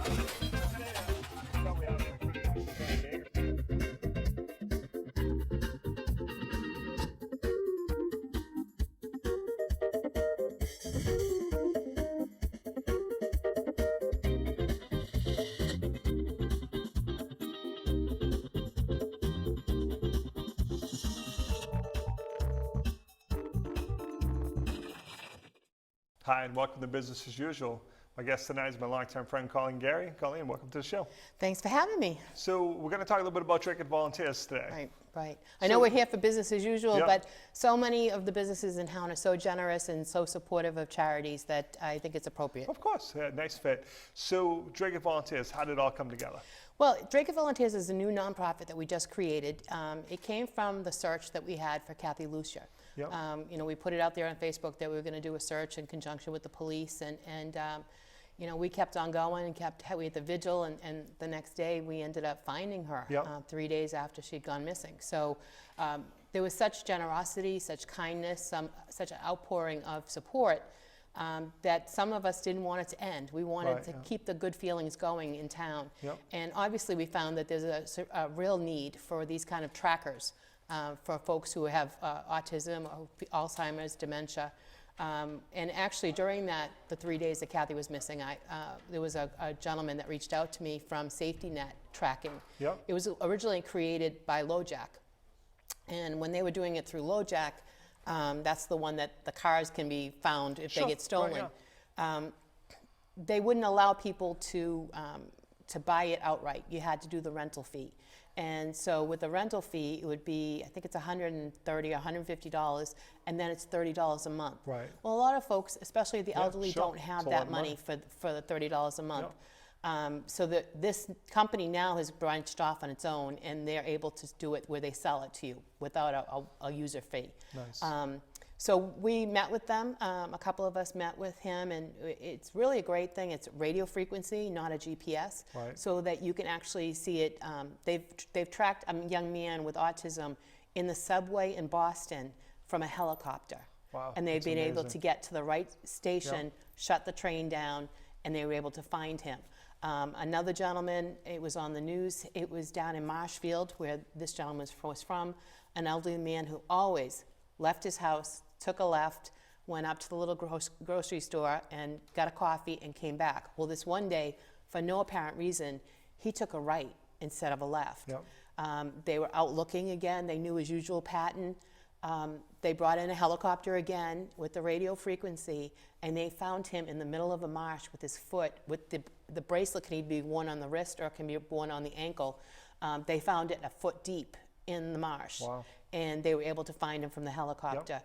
Hi, and welcome to Business as Usual. My guest tonight is my longtime friend, Colleen Gary. Colleen, welcome to the show. Thanks for having me. So we're going to talk a little bit about Drake Volunteers today. Right. I know we're here for business as usual, Yep. but so many of the businesses in town are so generous and so supportive of charities that I think it's appropriate. Of course, yeah, nice fit. So Drake Volunteers, how did it all come together? Well, Drake Volunteers is a new nonprofit that we just created. It came from the search that we had for Kathy Lucia. Yep. We put it out there on Facebook that we were going to do a search in conjunction with the police, and we kept on going and we had the vigil, and the next day we ended up finding her. Yep. 3 days after she'd gone missing. So there was such generosity, such kindness, such an outpouring of support that some of us didn't want it to end. We wanted to keep the good feelings going in town. Yep. And obviously we found that there's a real need for these kind of trackers for folks who have autism, or Alzheimer's, dementia. And actually during the 3 days that Kathy was missing, there was a gentleman that reached out to me from Safety Net Tracking. Yep. It was originally created by LoJack. And when they were doing it through LoJack, that's the one that the cars can be found if they get stolen. Right, they wouldn't allow people to buy it outright. You had to do the rental fee. And so with the rental fee, it would be, I think it's $130 or $150, and then it's $30 a month. Right. Well, a lot of folks, especially the elderly, sure. don't have It's a lot that of money for the $30 a month. Yep. So this company now has branched off on its own, and they're able to do it where they sell it to you without a user fee. Nice. So we met with them. A couple of us met with him, and it's really a great thing. It's radio frequency, not a GPS, Right. so that you can actually see it. They've tracked a young man with autism in the subway in Boston from a helicopter. Wow, And they've that's been able amazing. to get to the right station, shut the train down, and they were able to find him. Another gentleman, it was on the news, it was down in Marshfield, where this gentleman was from, an elderly man who always left his house, took a left, went up to the little grocery store and got a coffee and came back. Well, this one day, for no apparent reason, he took a right instead of a left. Yep. They were out looking again. They knew his usual pattern. They brought in a helicopter again with the radio frequency, and they found him in the middle of a marsh with his foot, with the bracelet can either be worn on the wrist or it can be worn on the ankle. They found it a foot deep in the marsh. Wow. And they were able to find him from the helicopter.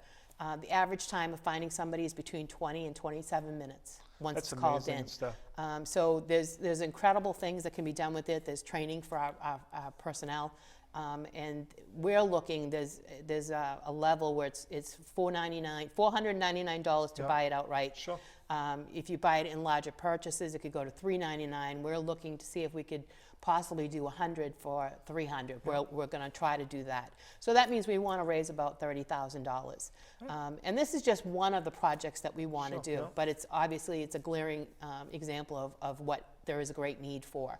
The average time of finding somebody is between 20 and 27 minutes once That's it's called amazing in. stuff. So there's incredible things that can be done with it. There's training for our personnel. And we're looking, there's a level where it's $499 to buy it outright. Sure. If you buy it in larger purchases, it could go to $399. We're looking to see if we could possibly do 100 for $300. We're going to try to do that. So that means we want to raise about $30,000. And this is just one of the projects that we want to do, but it's obviously it's a glaring example of what there is a great need for.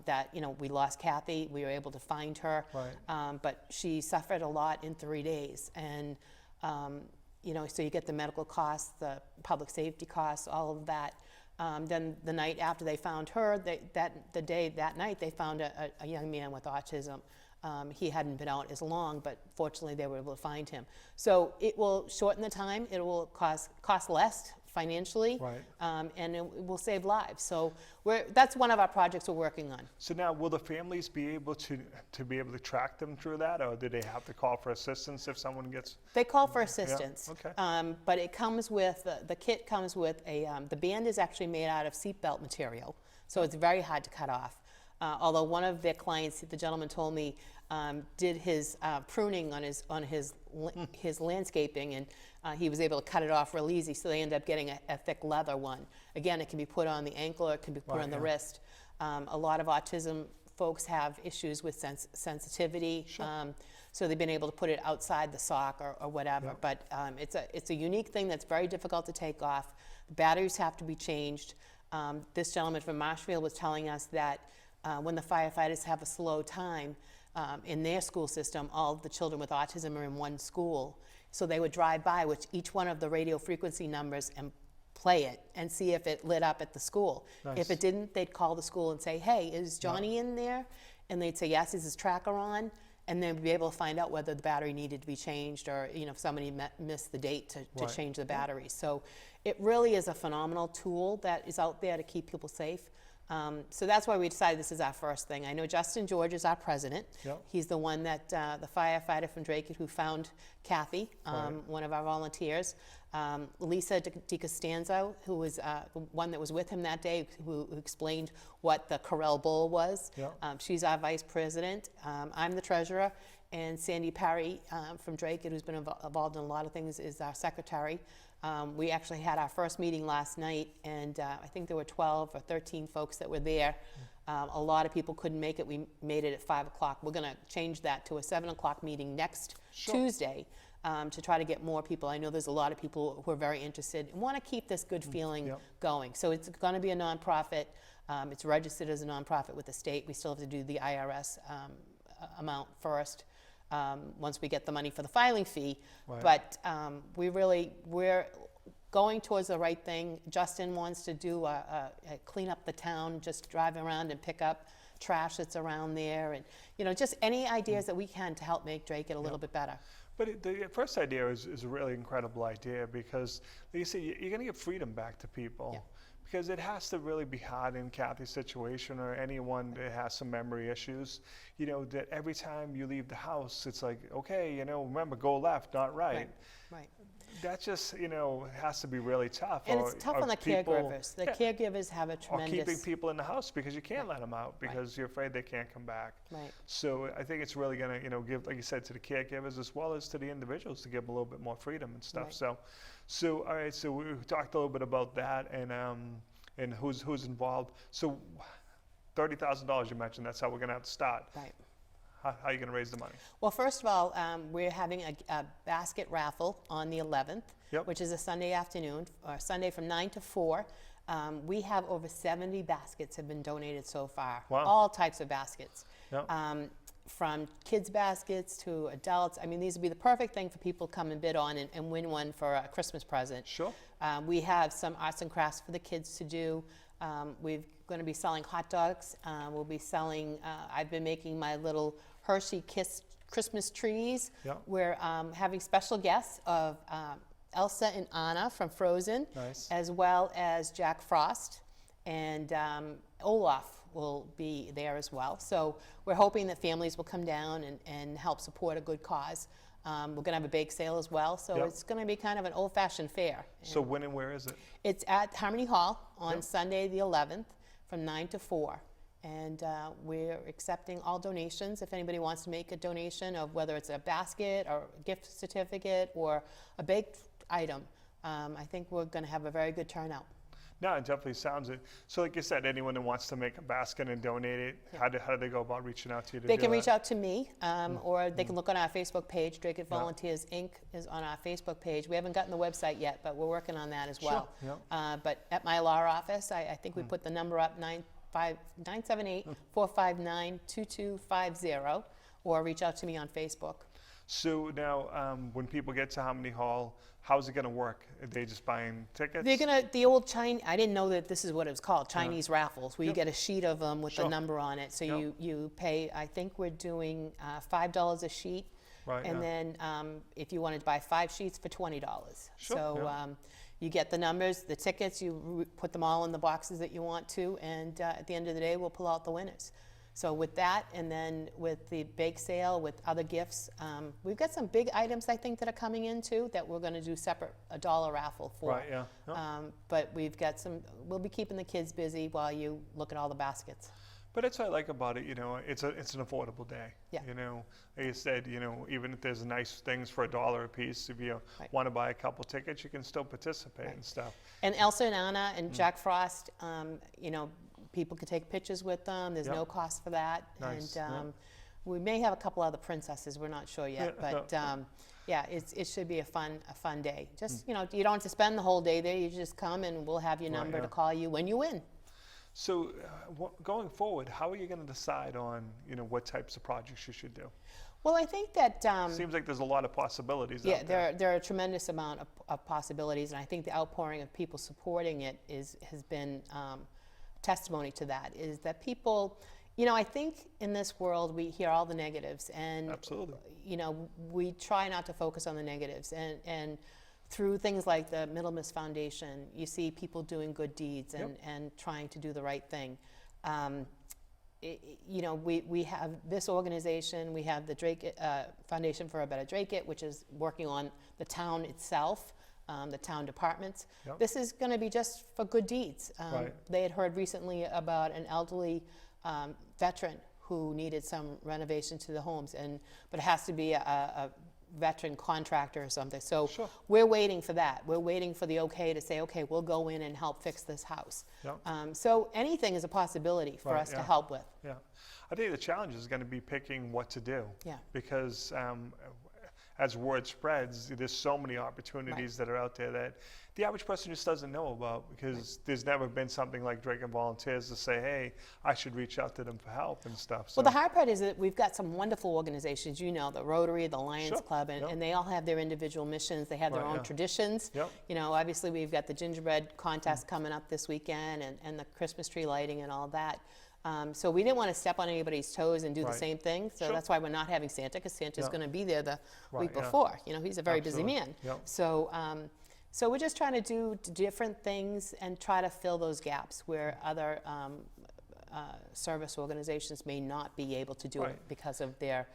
That we lost Kathy, we were able to find her, but she suffered a lot in 3 days, and so you get the medical costs, the public safety costs, all of that. Then the night after they found her, that night they found a young man with autism. He hadn't been out as long, but fortunately they were able to find him. So it will shorten the time. It will cost less financially, and it will save lives. So that's one of our projects we're working on. So now, will the families be able to be able to track them through that, or do they have to call for assistance if someone gets? They call for assistance. Okay. But it comes with the kit comes with the band is actually made out of seatbelt material, so it's very hard to cut off. Although one of their clients, the gentleman told me, did his pruning on his landscaping, and he was able to cut it off real easy. So they end up getting a thick leather one. Again, it can be put on the ankle or it can be put on the wrist. A lot of autism folks have issues with sensitivity, so they've been able to put it outside the sock or whatever. But it's a unique thing that's very difficult to take off. The batteries have to be changed. This gentleman from Marshfield was telling us that when the firefighters have a slow time in their school system, all of the children with autism are in one school. So they would drive by which each one of the radio frequency numbers and play it and see if it lit up at the school. Nice. If it didn't, they'd call the school and say, hey, is Johnny in there? And they'd say, yes, is his tracker on? And then we'd be able to find out whether the battery needed to be changed or, you know, if somebody missed the date to Right. change the battery. So it really is a phenomenal tool that is out there to keep people safe. So that's why we decided this is our first thing. I know Justin George is our president. Yep. He's the one that, the firefighter from Drake who found Kathy, Right. one of our volunteers. Lisa DiCostanzo, who was the one that was with him that day, who explained what the Corel Bowl was. Yep. She's our vice president. I'm the treasurer. And Sandy Perry from Drake, who's been involved in a lot of things, is our secretary. We actually had our first meeting last night, and I think there were 12 or 13 folks that were there. A lot of people couldn't make it. We made it at 5 o'clock. We're going to change that to a 7 o'clock meeting next Sure. Tuesday to try to get more people. I know there's a lot of people who are very interested and want to keep this good feeling Yep. going. So it's going to be a nonprofit. It's registered as a nonprofit with the state. We still have to do the IRS amount first. Once we get the money for the filing fee. Right. But we're going towards the right thing. Justin wants to do a clean up the town, just drive around and pick up trash that's around there, and you know, just any ideas that we can to help make Drake get a little bit better. But the first idea is a really incredible idea because, like you say, you're going to give freedom back to people. Yeah. Because it has to really be hard in Kathy's situation or anyone that has some memory issues, you know, that every time you leave the house, it's like, okay, you know, remember, go left, not right. Right. That just, you know, has to be really tough. And Or- it's tough or on the people- caregivers. The yeah, caregivers have a or tremendous. keeping people in the house because you can't let them out because you're afraid they can't come back. Right. So I think it's really going to, you know, give, like you said, to the caregivers as well as to the individuals to give them a little bit more freedom and stuff. Right. So all right. So we talked a little bit about that and who's involved. So $30,000 you mentioned. That's how we're going to have to start. Right. How are you going to raise the money? Well, first of all, we're having a basket raffle on the 11th, Yep. which is a Sunday afternoon, or Sunday from 9 to 4. We have over 70 baskets have been donated so far. Wow. All types of baskets. Yep. From kids' baskets to adults. I mean, these would be the perfect thing for people to come and bid on and win one for a Christmas present. Sure. We have some arts and crafts for the kids to do. We're going to be selling hot dogs. We'll be selling, I've been making my little Hershey Kiss Christmas trees. Yeah. We're having special guests of Elsa and Anna from Frozen, Nice. as well as Jack Frost, and Olaf will be there as well. So we're hoping that families will come down and help support a good cause. We're going to have a bake sale as well, so Yep. it's going to be kind of an old-fashioned fair. So when and where is it? It's at Harmony Hall on Yep. Sunday the 11th from 9 to 4. And we're accepting all donations. If anybody wants to make a donation of whether it's a basket or a gift certificate or a baked item, I think we're going to have a very good turnout. No, it definitely sounds it. So like you said, anyone that wants to make a basket and donate it, how do they go about reaching out to you to They do can that? reach out to me, or they can look on our Facebook page. Drake It Yeah. Volunteers Inc. is on our Facebook page. We haven't gotten the website yet, but we're working on that as Sure, well. yeah. But at my law office, I think we put the number up, 978-459-2250, or reach out to me on Facebook. So now, when people get to Harmony Hall, how's it going to work? Are they just buying tickets? They're gonna, the old Chinese, I didn't know that this is what it was called, Chinese raffles, where you Yep. get a sheet of them with the Sure. number on it. So Yep. you pay, I think we're doing $5 a sheet. Right, And yeah. then if you wanted to buy 5 sheets for $20. Sure, So yeah. you get the numbers, the tickets, you put them all in the boxes that you want to, and at the end of the day, we'll pull out the winners. So with that, and then with the bake sale, with other gifts, we've got some big items, I think, that are coming in too, that we're gonna do separate, a dollar raffle for. Right, yeah. Yeah. But we've got some, we'll be keeping the kids busy while you look at all the baskets. But that's what I like about it, you know, it's an affordable day. Yeah. You know, like you said, you know, even if there's nice things for $1 a piece, if you Right. want to buy a couple tickets, you can still participate Right. and stuff. And Elsa and Anna and Jack Frost, you know, people can take pictures with them. There's Yep. no cost for that. Nice, And yeah. we may have a couple other princesses. We're not sure yet. Yeah, But Yeah, it should be a fun day. Just, you know, you don't have to spend the whole day there. You just come and we'll have your Right, number yeah. to call you when you win. So going forward, how are you going to decide on, you know, what types of projects you should do? Well, I think that Seems like there's a lot of possibilities yeah, out there. there are a tremendous amount of possibilities, and I think the outpouring of people supporting it has been testimony to that. Is that people, you know, I think in this world we hear all the negatives, and Absolutely. you know, we try not to focus on the negatives, and through things like the Middlemiss Foundation, you see people doing good deeds and trying to do the right thing. You know, we have this organization, we have the Drake Foundation for a Better Drake-It, which is working on the town itself, the town departments. Yep. This is going to be just for good deeds. Right. They had heard recently about an elderly veteran who needed some renovation to the homes, but it has to be a veteran contractor or something. So Sure. we're waiting for that. We're waiting for the okay to say, okay, we'll go in and help fix this house. Yep. So anything is a possibility for Right, us to yeah. help with. Yeah, I think the challenge is going to be picking what to do. Yeah. Because as word spreads, there's so many opportunities that are out there that the average person just doesn't know about, because there's never been something like Drake and Volunteers to say, hey, I should reach out to them for help and stuff. So, Well, the hard part is that we've got some wonderful organizations, you know, the Rotary, the Lions Sure, Club, and, yep. and they all have their individual missions. They have their Right, own yeah. traditions. Yep. You know, obviously we've got the gingerbread contest coming up this weekend, and the Christmas tree lighting and all that. So we didn't want to step on anybody's toes and do the Right. same thing. So Sure. that's why we're not having Santa, because Santa's Yeah. going to be there the Right, week yeah. before. You know, he's a very Absolutely. busy man. Yep. So, so we're just trying to do different things and try to fill those gaps where other service organizations may not be able to do it Right. because of their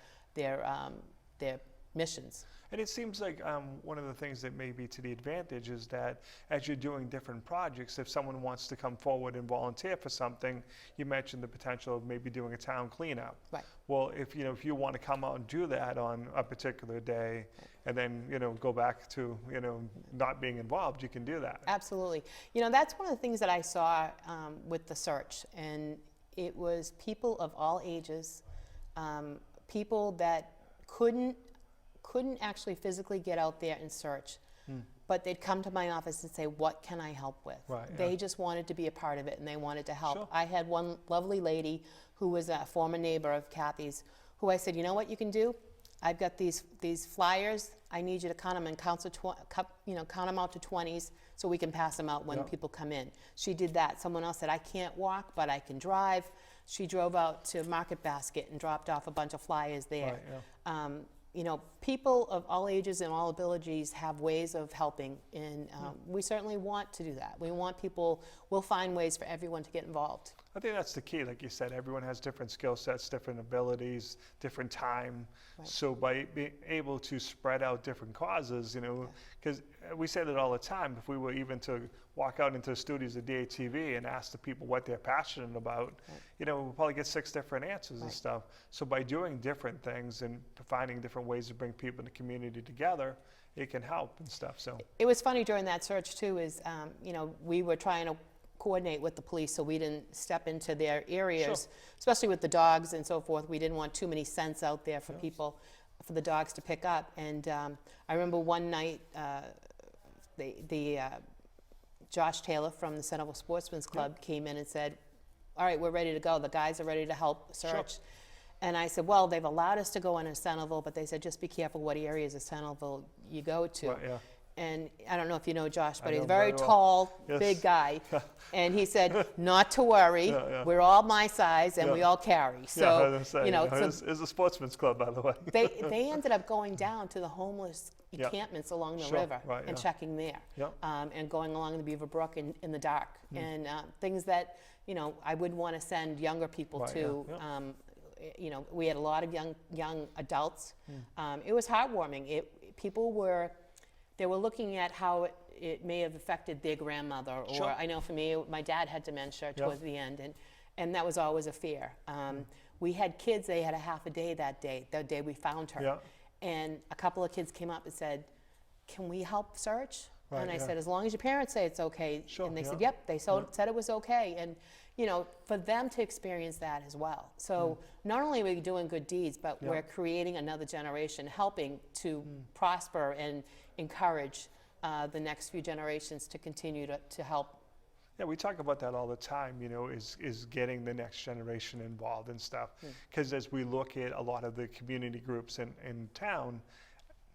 missions. And it seems like one of the things that may be to the advantage is that as you're doing different projects, if someone wants to come forward and volunteer for something, you mentioned the potential of maybe doing a town cleanup. Right. Well, if you want to come out and do that on a particular day, and then go back to not being involved, you can do that. Absolutely. You know, that's one of the things that I saw with the search, and it was people of all ages, people that couldn't actually physically get out there and search, but they'd come to my office and say, what can I help with? Right, They yeah. just wanted to be a part of it, and they wanted to help. Sure. I had one lovely lady who was a former neighbor of Kathy's, who I said, you know what you can do? I've got these flyers. I need you to count them and count them out to 20s so we can pass them out when Yeah. people come in. She did that. Someone else said, I can't walk, but I can drive. She drove out to Market Basket and dropped off a bunch of flyers there. Right, People of all ages and all abilities have ways of helping, and we certainly want to do that. We want people, we'll find ways for everyone to get involved. I think that's the key. Like you said, everyone has different skill sets, different abilities, different time. Right. So by being able to spread out different causes, because we say that all the time, if we were even to walk out into the studios of DATV and ask the people what they're passionate about, we'll probably get 6 different answers and Right. stuff. So by doing different things and finding different ways to bring people in the community together, it can help and stuff. So It was funny during that search too, is, we were trying to coordinate with the police so we didn't step into their areas, especially with the dogs and so forth. We didn't want too many scents out there for people, for the dogs to pick up. And I remember one night, Josh Taylor from the Centerville Sportsman's Club came in and said, all right, we're ready to go. The guys are ready to help search. And I said, well, they've allowed us to go into Centerville, but they said, just be careful what areas of Centerville you go to. Right, yeah. And I don't know if you know Josh, but I he's know a very very well. tall, Yes. big guy. And he said, not to worry, Yeah, yeah. we're all my size and we Yeah. all carry. I So, was gonna say, so it's a sportsman's club, by the way. they ended up going down to the homeless Yeah. encampments along the Sure, river right, and yeah. checking there. Yeah. And going along the Beaver Brook in the dark. And things that, I would want to send younger people Right, to. yeah. We had a lot of young adults. It was heartwarming. They were looking at how it may have affected their grandmother, or Sure. I know for me, my dad had dementia Yeah. towards the end, and that was always a fear. We had kids, they had a half a day that day we found her. Yeah. And a couple of kids came up and said, can we help search? Right, And I yeah. said, as long as your parents say it's okay. Sure, And they said, yeah. yep, they said it was okay. And, for them to experience that as well. So not only are we doing good deeds, but Yeah. we're creating another generation, helping to prosper and encourage the next few generations to continue to help. Yeah, we talk about that all the time, is getting the next generation involved and stuff. Because as we look at a lot of the community groups in town,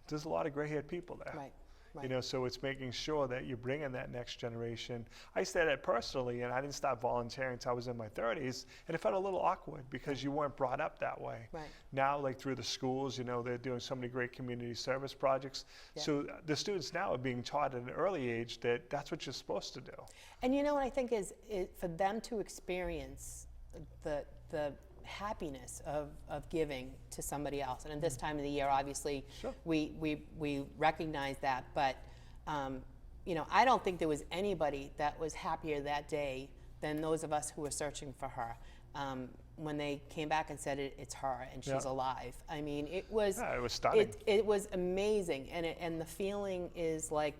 there's a lot of gray-haired people there. Right, right. So it's making sure that you're bringing that next generation. I said that personally, and I didn't start volunteering until I was in my 30s, and it felt a little awkward because you weren't brought up that way. Right. Now, like through the schools, they're doing so many great community service projects. Yeah. So the students now are being taught at an early age that that's what you're supposed to do. And what I think is for them to experience the happiness of giving to somebody else. And at this time of the year, obviously, Sure. we recognize that. But, I don't think there was anybody that was happier that day than those of us who were searching for her. When they came back and said it's her and she's Yeah. alive. I mean, it was stunning. It was amazing, and the feeling is like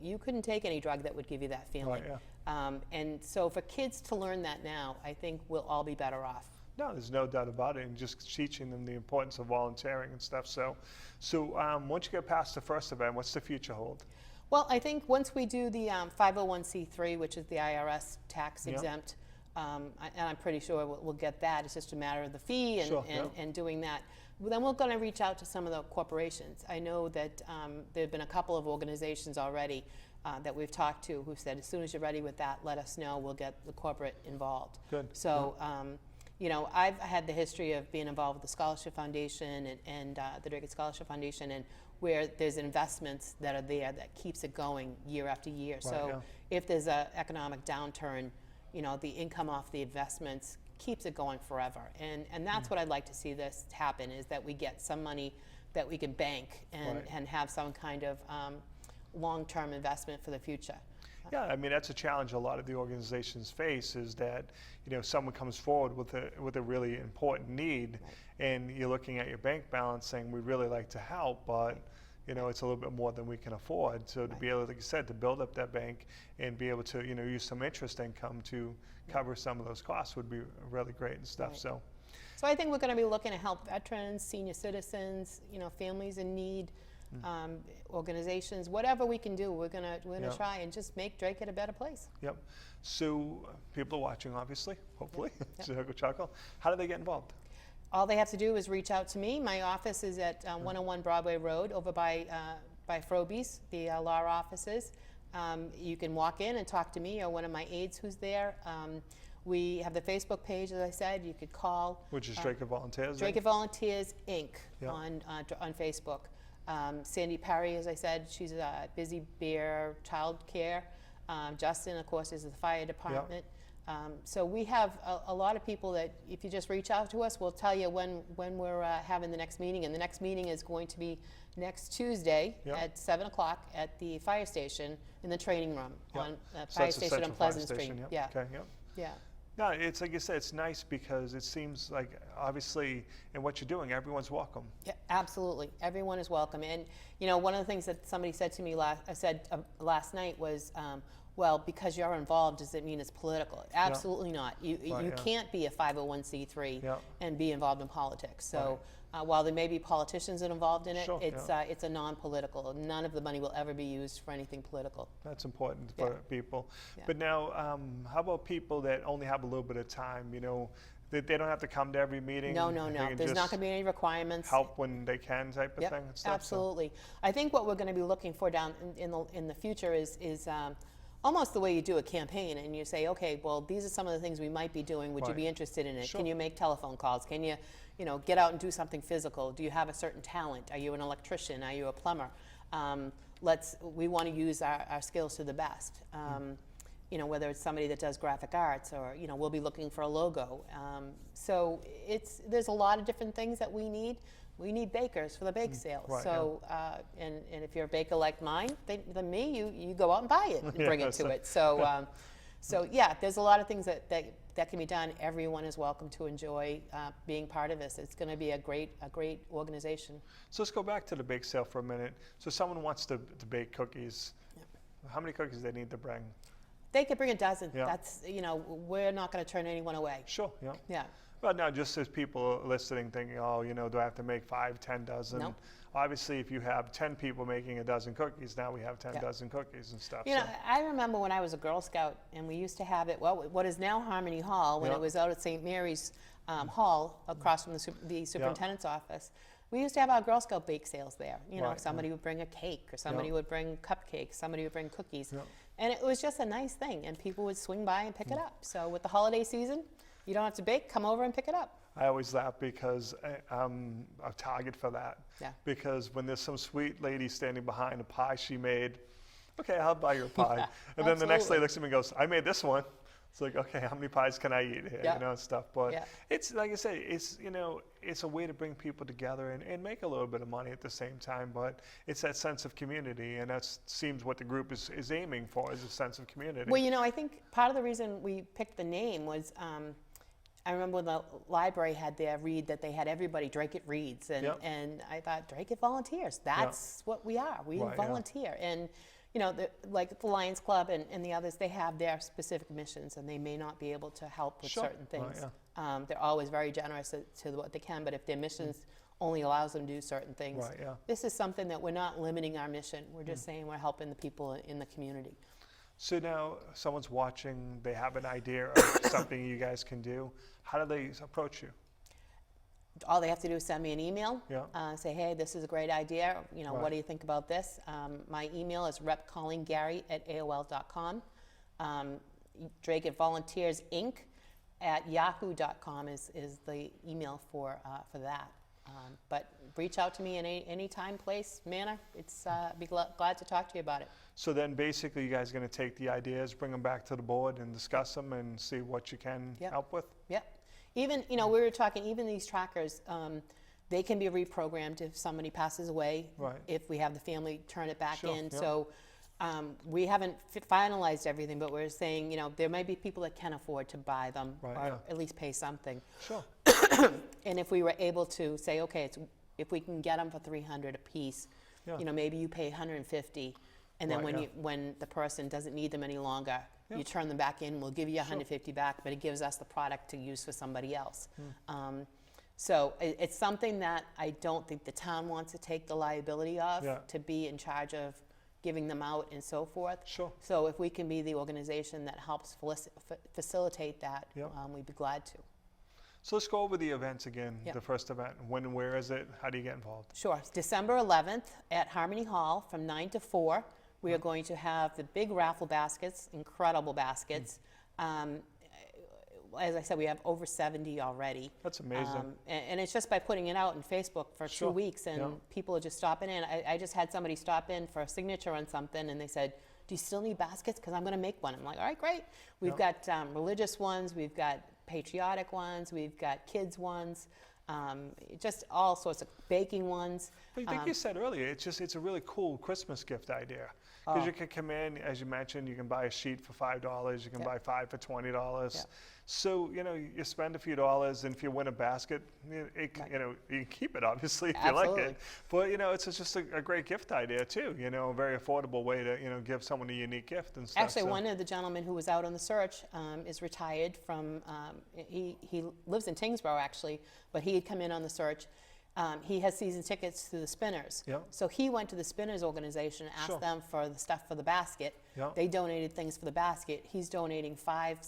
you couldn't take any drug that would give you that feeling. Right, And so for kids to learn that now, I think we'll all be better off. No, there's no doubt about it, and just teaching them the importance of volunteering and stuff. So once you get past the first event, what's the future hold? Well, I think once we do the 501c3, which is the IRS tax Yeah. exempt, and I'm pretty sure we'll get that. It's just a matter of the fee and, Sure, and doing that. Then we're going to reach out to some of the corporations. I know that there have been a couple of organizations already that we've talked to who said, as soon as you're ready with that, let us know. We'll get the corporate involved. Good. So, I've had the history of being involved with the Scholarship Foundation and the Drake Scholarship Foundation, and where there's investments that are there that keeps it going year after year. So yeah. if there's an economic downturn, the income off the investments keeps it going forever. And that's what I'd like to see this happen, is that we get some money that we can bank and, Right. and have some kind of long-term investment for the future. Yeah, I mean, that's a challenge a lot of the organizations face, is that, someone comes forward with a really important need, and you're looking at your bank balance saying, we'd really like to help, but, it's a little bit more than we can afford. So to be able, like you said, to build up that bank and be able to, use some interest income to cover some of those costs would be really great and stuff. Right. So I think we're going to be looking to help veterans, senior citizens, families in need, organizations, whatever we can do. We're gonna Yeah. try and just make Drake a better place. Yep. So people are watching, obviously, hopefully. Yep. So Hook Chuckle. How do they get involved? All they have to do is reach out to me. My office is at 101 Broadway Road, over by Frobe's, the law offices. You can walk in and talk to me or one of my aides who's there. We have the Facebook page, as I said. You could call. Which is Drake Volunteers? Drake Volunteers, Inc. Yeah. on Facebook. Sandy Perry, as I said, she's a Busy Bear Child Care. Justin, of course, is the fire department. So we have a lot of people that, if you just reach out to us, we'll tell you when we're having the next meeting. And the next meeting is going to be next Tuesday Yeah. at 7 o'clock at the fire station in the training room Yeah. on So Fire that's the Station on Central Fire Pleasant Station, Street. yep. Yeah, Okay, yep. yeah. No, it's like you said, it's nice because it seems like, obviously, in what you're doing, everyone's welcome. Yeah, absolutely. Everyone is welcome. And, one of the things that somebody said to me last night was, well, because you're involved, does it mean it's political? Absolutely not. You yeah. can't be a 501c3 Yeah. and be involved in politics. So while there may be politicians that are involved in it, Sure, it's a non-political. None of the money will ever be used for anything political. That's important for Yeah. people. Yeah. But now, how about people that only have a little bit of time, they don't have to come to every meeting? No. They can There's not just going to be any requirements. help when they can, type of Yep, thing and stuff? So- absolutely. I think what we're going to be looking for down in the future is almost the way you do a campaign, and you say, okay, well, these are some of the things we might be doing. Would you Right. be interested in it? Sure. Can you make telephone calls? Can you, get out and do something physical? Do you have a certain talent? Are you an electrician? Are you a plumber? We want to use our skills to the best. Whether it's somebody that does graphic arts, or we'll be looking for a logo. So there's a lot of different things that we need. We need bakers for the bake sale. right, So and if you're a baker like mine, than me, you go out and buy it and bring Yeah, it to so- it. So yeah, there's a lot of things that can be done. Everyone is welcome to enjoy being part of this. It's going to be a great organization. So let's go back to the bake sale for a minute. So someone wants to bake cookies. How many cookies they need to bring? They could bring a dozen. Yeah. That's, we're not going to turn anyone away. Sure, yeah. Yeah. But now, just as people listening thinking, oh, do I have to make 5, 10 dozen? No. Obviously, if you have 10 people making a dozen cookies, now we have 10 Yeah. dozen cookies and stuff. I remember when I was a Girl Scout, and we used to have it, what is now Harmony Hall, when Yeah. it was out at St. Mary's Hall, across from the superintendent's office. We used to have our Girl Scout bake sales there. Right, Somebody would bring a cake, or somebody Yeah. would bring cupcakes, somebody would bring cookies. Yeah. And it was just a nice thing, and people would swing by and pick it up. So with the holiday season, you don't have to bake, come over and pick it up. I always laugh because I'm a target for that. Yeah. Because when there's some sweet lady standing behind a pie she made, okay, I'll buy your pie. And then the next Absolutely. lady looks at me and goes, I made this one. It's like, okay, how many pies can I eat here? Yeah. And stuff. But Yeah. it's like I say, it's a way to bring people together and make a little bit of money at the same time. But it's that sense of community, and that seems what the group is aiming for, is a sense of community. Well, I think part of the reason we picked the name was, I remember when the library had their read that they had everybody Drake It Reads, and, Yep. and I thought, Drake It Volunteers, that's what we are. We Right, yeah. volunteer. And, like the Lions Club and the others, they have their specific missions, and they may not be able to help with Sure. certain Right, things. They're always very generous to what they can, but if their missions only allows them to do certain things, Right, yeah. this is something that we're not limiting our mission. We're just saying we're helping the people in the community. So now someone's watching, they have an idea of something you guys can do. How do they approach you? All they have to do is send me an email, Yeah. say, hey, this is a great idea, Right. what do you think about this? My email is repcallinggary@aol.com. Drake It Volunteers Inc. @yahoo.com is the email for that. But reach out to me in any time, place, manner. It's be glad to talk to you about it. So then basically you guys are going to take the ideas, bring them back to the board and discuss them and see what you can Yep. help with? Yep. Even, we were talking, even these trackers, they can be reprogrammed if somebody passes away. Right. If we have the family turn it back Sure, in. yeah. So we haven't finalized everything, but we're saying, there may be people that can afford to buy them, Right, or yeah. at least pay something. Sure. And if we were able to say, okay, if we can get them for $300 a piece, Yeah. maybe you pay $150, and then Right, when the person doesn't need them any longer, Yeah. you turn them back in. We'll give you Sure. $150 back, but it gives us the product to use for somebody else. Hmm. So it's something that I don't think the town wants to take the liability of, Yeah. to be in charge of giving them out and so forth. Sure. So if we can be the organization that helps facilitate that, Yeah. we'd be glad to. So let's go over the events again, Yeah. the first event. When and where is it? How do you get involved? Sure. It's December 11th at Harmony Hall from 9 to 4. We are going to have the big raffle baskets, incredible baskets. As I said, we have over 70 already. That's amazing. And it's just by putting it out on Facebook for Sure. 2 weeks, and Yeah. people are just stopping in. I just had somebody stop in for a signature on something, and they said, do you still need baskets? Because I'm going to make one. I'm like, all right, great. We've got religious ones. We've got patriotic ones. We've got kids ones. Just all sorts of baking ones. I think you said earlier, it's a really cool Christmas gift idea. Because you can come in, as you mentioned, you can buy a sheet for $5, you can Yep. buy 5 for $20. Yep. So, you spend a few dollars, and if you win a basket, you can keep it, obviously, if you like Absolutely. it. But, it's just a great gift idea, too, a very affordable way to, give someone a unique gift and stuff. Actually, so. one of the gentlemen who was out on the search is retired from, he lives in Tingsboro, actually, but he had come in on the search. He has season tickets to the Spinners. Yep. So he went to the Spinners organization, asked Sure. them for the stuff for the basket. Yep. They donated things for the basket. He's donating 5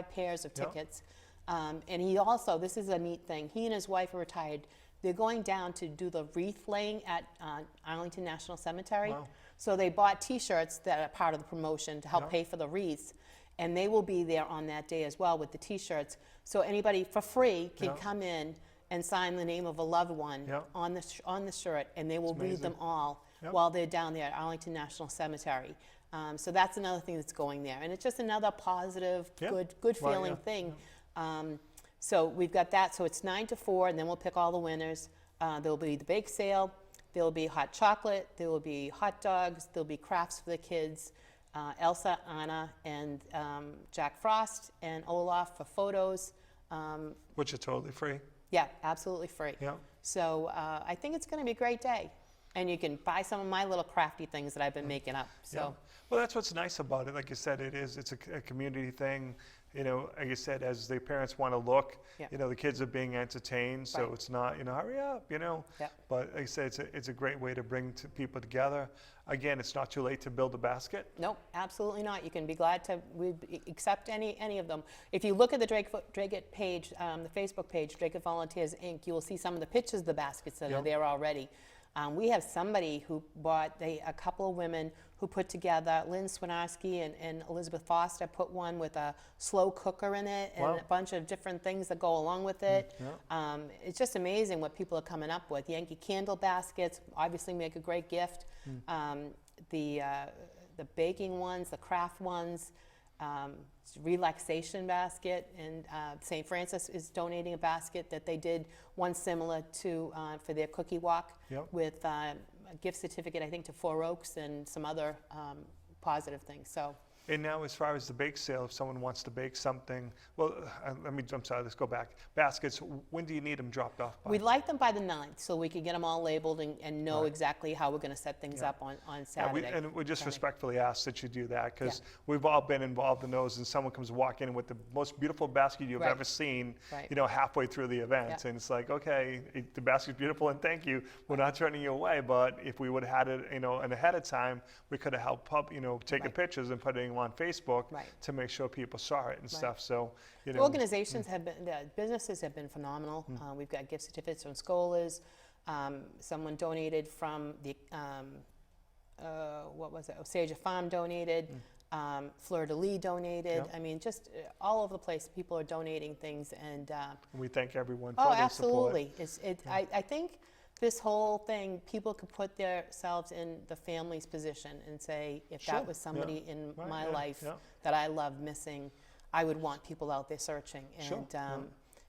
pairs of Yep. tickets. And he also, this is a neat thing, he and his wife are retired. They're going down to do the wreath laying at Arlington National Cemetery. Wow. So they bought T-shirts that are part of the promotion to help Yep. pay for the wreaths. And they will be there on that day as well with the T-shirts. So anybody for free can Yep. come in and sign the name of a loved one Yep. on the shirt, and they will read them amazing. all Yep. while they're down there at Arlington National Cemetery. So that's another thing that's going there, and it's just another positive, Yeah. good Right, feeling yeah. thing. So we've got that. So it's 9 to 4, and then we'll pick all the winners. There'll be the bake sale. There'll be hot chocolate. There will be hot dogs. There'll be crafts for the kids. Elsa, Anna, and Jack Frost and Olaf for photos. Which are totally free. Yeah, absolutely free. Yeah. So I think it's going to be a great day. And you can buy some of my little crafty things that I've been making up. So. Yeah. Well, that's what's nice about it. Like you said, it's a community thing. You know, like you said, as the parents want to look, Yeah. you know, the kids are being entertained, so Right. it's not, you know, hurry up, you know. Yeah. But like I said, it's a great way to bring people together. Again, it's not too late to build a basket. Nope, absolutely not. You can be glad to accept any of them. If you look at the Dragut page, the Facebook page, Dragut Volunteers Inc., you will see some of the pictures of the baskets that are Yep. there already. We have somebody who bought, a couple of women who put together, Lynn Swinarski and Elizabeth Foster put one with a slow cooker in it and Wow. a bunch of different things that go along with it. Yeah. It's just amazing what people are coming up with. Yankee Candle baskets obviously make a great gift. The baking ones, the craft ones, relaxation basket, and St. Francis is donating a basket that they did one similar to for their cookie walk Yep. with a gift certificate, I think, to Four Oaks and some other positive things. So. And now, as far as the bake sale, if someone wants to bake something, well, I'm sorry, let's go back. Baskets, when do you need them dropped off by? We'd like them by the 9th, so we can get them all labeled and know Right. exactly how we're going to set things Yeah. up on Yeah, Saturday. and we just Sunday. respectfully ask that you do that, because we've all been involved in those, and someone comes walking in with the most beautiful basket you've Right. ever seen, Right. you know, halfway through the event. Yeah. And it's like, okay, the basket's beautiful and thank you. We're not turning you away, but if we would have had it, you know, and ahead of time, we could have helped, taking Right. pictures and putting them on Facebook Right. to make sure people saw it and Right. stuff. So, you The know, organizations have been, the businesses have been phenomenal. We've got gift certificates from Scola's. Someone donated from the, what was it? Osage Farm donated. Fleur de Lis donated. Yep. I mean, just all over the place, people are donating things, and we thank everyone for oh, their support. absolutely. I think this whole thing, people could put themselves in the family's position and say, if Sure, that was yeah. somebody in Right, my yeah, life yeah. that I love missing, I would want people out there searching. Sure, And, yeah.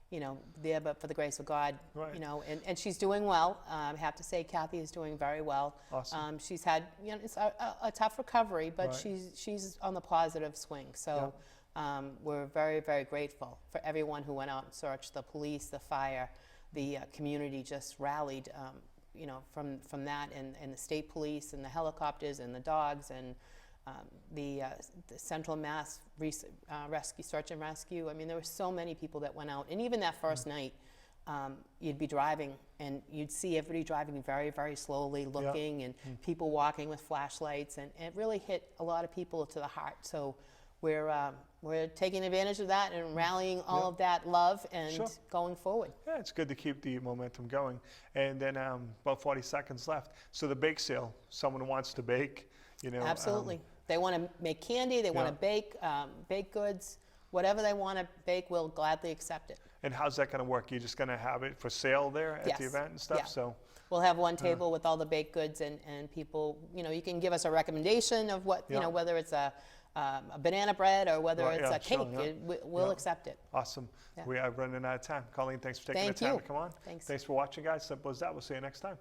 you know, there but for the grace of God, Right. you know, and she's doing well. I have to say, Kathy is doing very well. Awesome. She's had, you know, it's a tough recovery, but Right. she's on the positive swing. So we're very, very grateful for everyone who went out and searched. The police, the fire, the community just rallied, you know, from that, and the state police and the helicopters and the dogs and the Central Mass Rescue, Search and Rescue. I mean, there were so many people that went out. And even that first night, you'd be driving and you'd see everybody driving very, very slowly, looking, and people walking with flashlights. And it really hit a lot of people to the heart. So we're taking advantage of that and rallying all of that love and Sure. going forward. Yeah, it's good to keep the momentum going. And then about 40 seconds left. So the bake sale, someone wants to bake, you know. Absolutely. They want to make candy, they want to bake, baked goods, whatever they want to bake, we'll gladly accept it. And how's that going to work? You're just going to have it for sale there at the Yes. event and stuff? Yeah. So, We'll have one table with all the baked goods, and people, you know, you can give us a recommendation of what, you Yeah. know, whether it's a banana bread or whether Right, it's yeah, a cake, sure, yeah. we'll Yeah. accept it. awesome. Yeah. We are running out of time. Colleen, thanks for taking Thank the time you. to come on. Thanks. Thanks for watching, guys. Simple as that. We'll see you next time.